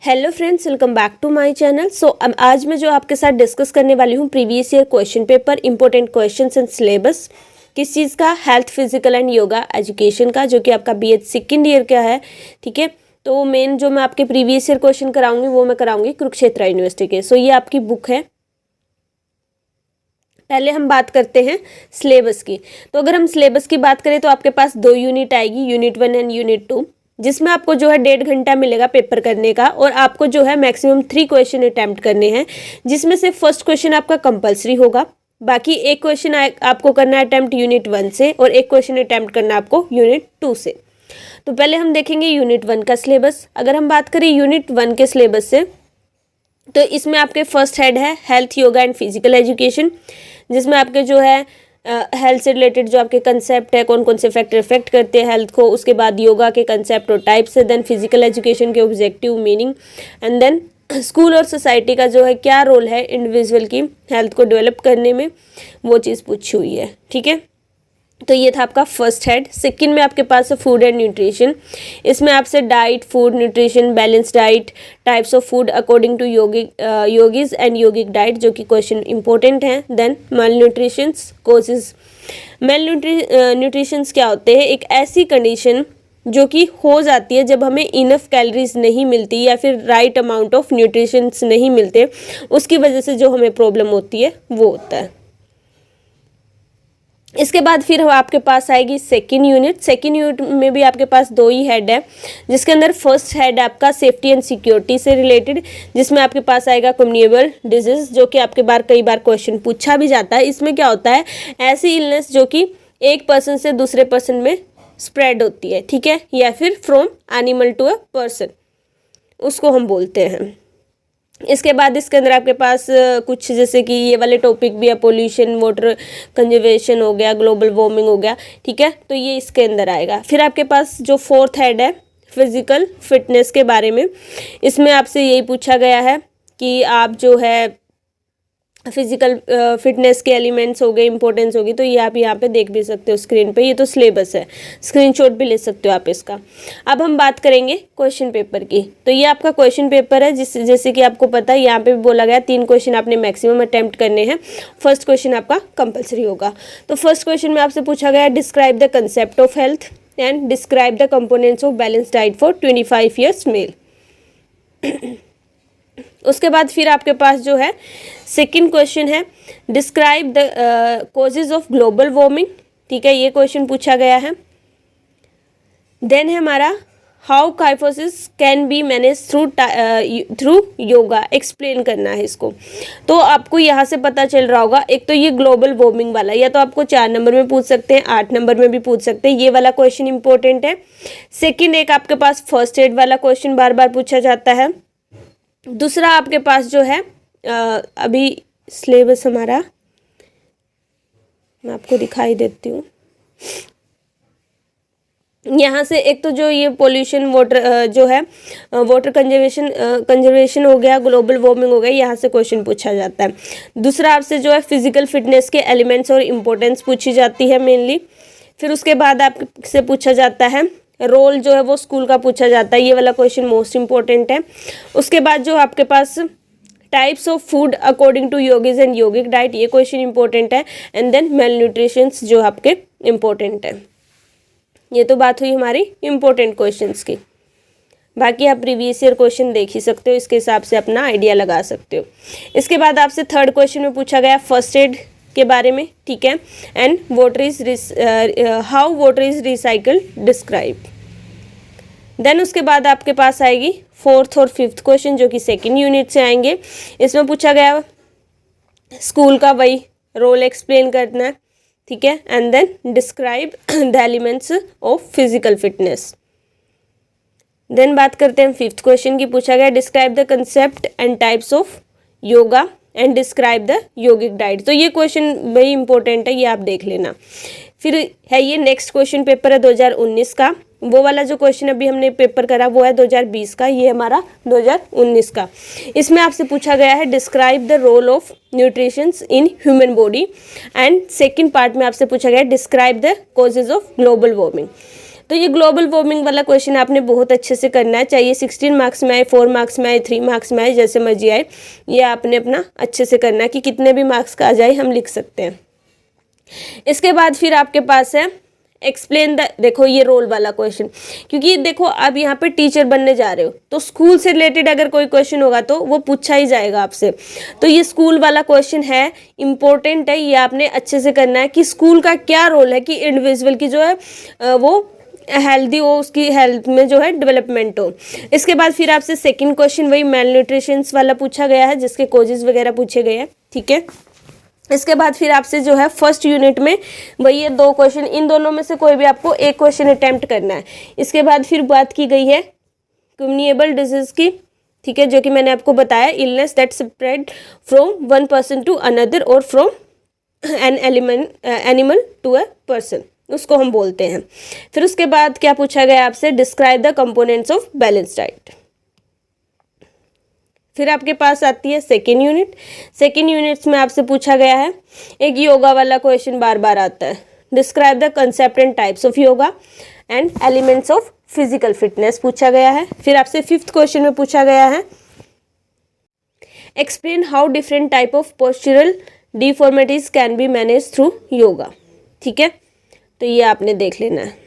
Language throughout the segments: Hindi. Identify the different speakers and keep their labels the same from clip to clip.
Speaker 1: Hello friends, welcome back to my channel. आज मैं जो आपके साथ डिस्कस करने वाली हूँ previous year question paper, important questions and syllabus. किस चीज़ का? Health, physical and yoga education का, जो कि आपका बीएड सेकेंड ईयर का है। ठीक है, तो मेन जो मैं आपके प्रीवियस ईयर क्वेश्चन कराऊंगी वो मैं कराऊंगी कुरुक्षेत्र यूनिवर्सिटी के। ये आपकी बुक है। पहले हम बात करते हैं सिलेबस की। तो अगर हम सिलेबस की बात करें तो आपके पास 2 यूनिट आएगी, यूनिट 1 एंड यूनिट 2, जिसमें आपको जो है 1.5 घंटा मिलेगा पेपर करने का, और आपको जो है मैक्सिमम 3 क्वेश्चन अटैम्प्ट करने हैं, जिसमें से फर्स्ट क्वेश्चन आपका कंपलसरी होगा। बाकी एक क्वेश्चन आपको करना है अटैम्प्ट यूनिट 1 से, और एक क्वेश्चन अटैम्प्ट करना है आपको यूनिट 2 से। तो पहले हम देखेंगे यूनिट 1 का सिलेबस। अगर हम बात करें यूनिट 1 के सिलेबस से, तो इसमें आपके फर्स्ट हेड है health, yoga and physical education, जिसमें आपके जो है हेल्थ से रिलेटेड जो आपके कंसेप्ट है, कौन कौन से फैक्टर इफेक्ट करते हैं हेल्थ को, उसके बाद योगा के कंसेप्ट और टाइप्स है, देन फिजिकल एजुकेशन के objective, meaning, and then school और सोसाइटी का जो है क्या रोल है इंडिविजुअल की हेल्थ को डेवलप करने में, वो चीज़ पूछी हुई है। ठीक है, तो ये था आपका फर्स्ट हेड। सेकंड में आपके पास है फूड एंड न्यूट्रिशन। इसमें आपसे diet, food, nutrition, balance diet, types of food according to yogis and yogic diet, जो कि क्वेश्चन इंपॉर्टेंट हैं। Then mail nutritions causes. Malnutritions क्या होते हैं? एक ऐसी कंडीशन जो कि हो जाती है जब हमें इनफ कैलोरीज नहीं मिलती या फिर राइट अमाउंट ऑफ न्यूट्रिशंस नहीं मिलते, उसकी वजह से जो हमें प्रॉब्लम होती है वो होता है। इसके बाद फिर आपके पास आएगी सेकेंड यूनिट। सेकेंड यूनिट में भी आपके पास 2 ही हेड है, जिसके अंदर फर्स्ट हेड आपका सेफ्टी एंड सिक्योरिटी से रिलेटेड, जिसमें आपके पास आएगा कम्युनिकेबल डिजीज, जो कि आपके कई बार क्वेश्चन पूछा भी जाता है। इसमें क्या होता है? ऐसी इलनेस जो कि एक पर्सन से दूसरे पर्सन में स्प्रेड होती है, ठीक है, या फिर from animal to a person, उसको हम बोलते हैं। इसके बाद इसके अंदर आपके पास कुछ जैसे कि ये वाले टॉपिक भी है, पोल्यूशन, वाटर कंजर्वेशन हो गया, ग्लोबल वार्मिंग हो गया। ठीक है, तो ये इसके अंदर आएगा। फिर आपके पास जो फोर्थ हेड है फिजिकल फिटनेस के बारे में, इसमें आपसे यही पूछा गया है कि आप जो है फिजिकल फिटनेस के एलिमेंट्स हो गए, इंपॉर्टेंस होगी, तो ये आप यहाँ पे देख भी सकते हो स्क्रीन पे। ये तो सिलेबस है, स्क्रीनशॉट भी ले सकते हो आप इसका। अब हम बात करेंगे क्वेश्चन पेपर की। तो ये आपका क्वेश्चन पेपर है, जैसे कि आपको पता है यहाँ पे भी बोला गया 3 क्वेश्चन आपने मैक्सिमम अटेम्प्ट करने हैं। फर्स्ट क्वेश्चन आपका कंपल्सरी होगा। तो फर्स्ट क्वेश्चन में आपसे पूछा गया describe the concept of health and describe the components of balance diet for 25 years male. उसके बाद फिर आपके पास जो है सेकंड क्वेश्चन है describe the causes of global warming. ठीक है, ये क्वेश्चन पूछा गया है। देन है हमारा how kyphosis can be manage through yoga, explain करना है इसको। तो आपको यहाँ से पता चल रहा होगा, एक तो ये ग्लोबल वार्मिंग वाला, या तो आपको 4 नंबर में पूछ सकते हैं, 8 नंबर में भी पूछ सकते हैं, ये वाला क्वेश्चन इंपॉर्टेंट है। सेकेंड एक आपके पास फर्स्ट एड वाला क्वेश्चन बार बार पूछा जाता है। दूसरा आपके पास जो है अभी सिलेबस हमारा मैं आपको दिखाई देती हूँ। यहाँ से एक तो जो ये पोल्यूशन, वाटर जो है वाटर कंजर्वेशन हो गया, ग्लोबल वार्मिंग हो गया, यहाँ से क्वेश्चन पूछा जाता है। दूसरा आपसे जो है फिजिकल फिटनेस के एलिमेंट्स और इम्पोर्टेंस पूछी जाती है मेनली। फिर उसके बाद आपसे पूछा जाता है रोल जो है वो स्कूल का पूछा जाता है, ये वाला क्वेश्चन मोस्ट इंपॉर्टेंट है। उसके बाद जो आपके पास types of food according to yogis and yogic diet, ये क्वेश्चन इंपॉर्टेंट है। एंड देन मेल न्यूट्रिशंस जो आपके इंपॉर्टेंट है। ये तो बात हुई हमारी इंपॉर्टेंट क्वेश्चंस की। बाकी आप प्रीवियस ईयर क्वेश्चन देख ही सकते हो, इसके हिसाब से अपना आइडिया लगा सकते हो। इसके बाद आपसे थर्ड क्वेश्चन में पूछा गया फर्स्ट एड के बारे में। ठीक है, and how water is recycled describe. Then उसके बाद आपके पास आएगी फोर्थ और फिफ्थ क्वेश्चन, जो कि सेकेंड यूनिट से आएंगे। इसमें पूछा गया स्कूल का वही रोल एक्सप्लेन करना है। ठीक है, and then describe the elements of physical fitness. Then बात करते हैं फिफ्थ क्वेश्चन की। पूछा गया describe the concept and types of yoga and describe the yogic diet. तो ये क्वेश्चन वही इंपॉर्टेंट है, ये आप देख लेना। फिर है ये नेक्स्ट क्वेश्चन पेपर है 2019 का। वो वाला जो क्वेश्चन अभी हमने पेपर करा वो है 2020 का, ये हमारा 2019 का। इसमें आपसे पूछा गया है describe the role of nutritions in human body, and second part में आपसे पूछा गया है describe the causes of global warming. तो तो ये ग्लोबल वार्मिंग वाला क्वेश्चन आपने बहुत अच्छे से करना है, चाहे 16 मार्क्स में आए, 4 मार्क्स में आए, 3 मार्क्स में आए, जैसे मर्जी आए, ये आपने अपना अच्छे से करना है कि कितने भी मार्क्स का आ जाए हम लिख सकते हैं। इसके बाद फिर आपके पास है एक्सप्लेन द, देखो ये रोल वाला क्वेश्चन, क्योंकि देखो आप यहाँ पे टीचर बनने जा रहे हो तो स्कूल से रिलेटेड अगर कोई क्वेश्चन होगा तो वो पूछा ही जाएगा आपसे। तो ये स्कूल वाला क्वेश्चन है, इम्पोर्टेंट है, ये आपने अच्छे से करना है कि स्कूल का क्या रोल है कि इंडिविजुअल की जो है वो हेल्दी हो, उसकी हेल्थ में जो है डेवलपमेंट हो। इसके बाद फिर आपसे सेकंड क्वेश्चन वही मेल न्यूट्रिशन वाला पूछा गया है, जिसके कोजेस वगैरह पूछे गए हैं, ठीक है। इसके बाद फिर आपसे जो है फर्स्ट यूनिट में वही ये 2 क्वेश्चन, इन दोनों में से कोई भी आपको एक क्वेश्चन अटेम्प्ट करना है। इसके बाद फिर बात की गई है कम्युनिकेबल डिजीज की, ठीक है, जो कि मैंने आपको बताया, illness that spread from one person to another और from an animal to a person, उसको हम बोलते हैं। फिर उसके बाद क्या पूछा गया आपसे, describe the components of balance diet. फिर आपके पास आती है सेकेंड यूनिट। सेकेंड यूनिट्स में आपसे पूछा गया है एक योगा वाला क्वेश्चन, बार बार आता है, describe the concept and types of yoga and elements of physical fitness पूछा गया है। फिर आपसे फिफ्थ क्वेश्चन में पूछा गया है explain how different type of postural deformities can be manage through yoga, ठीक है। तो ये आपने देख लेना है।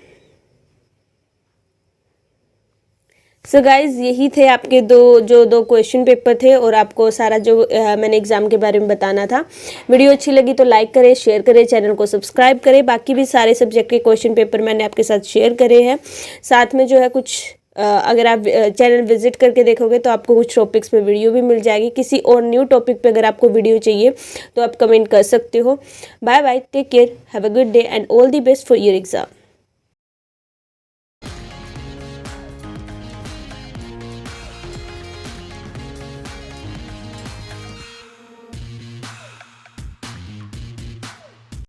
Speaker 1: सो गाइज यही थे आपके दो क्वेश्चन पेपर थे और आपको सारा जो मैंने एग्ज़ाम के बारे में बताना था। वीडियो अच्छी लगी तो लाइक करें, शेयर करें, चैनल को सब्सक्राइब करें। बाकी भी सारे सब्जेक्ट के क्वेश्चन पेपर मैंने आपके साथ शेयर करे हैं। साथ में जो है कुछ अगर आप चैनल विजिट करके देखोगे तो आपको कुछ टॉपिक्स पे वीडियो भी मिल जाएगी। किसी और न्यू टॉपिक पे अगर आपको वीडियो चाहिए तो आप कमेंट कर सकते हो। Bye bye, take care, have a good day and all the best for your exam.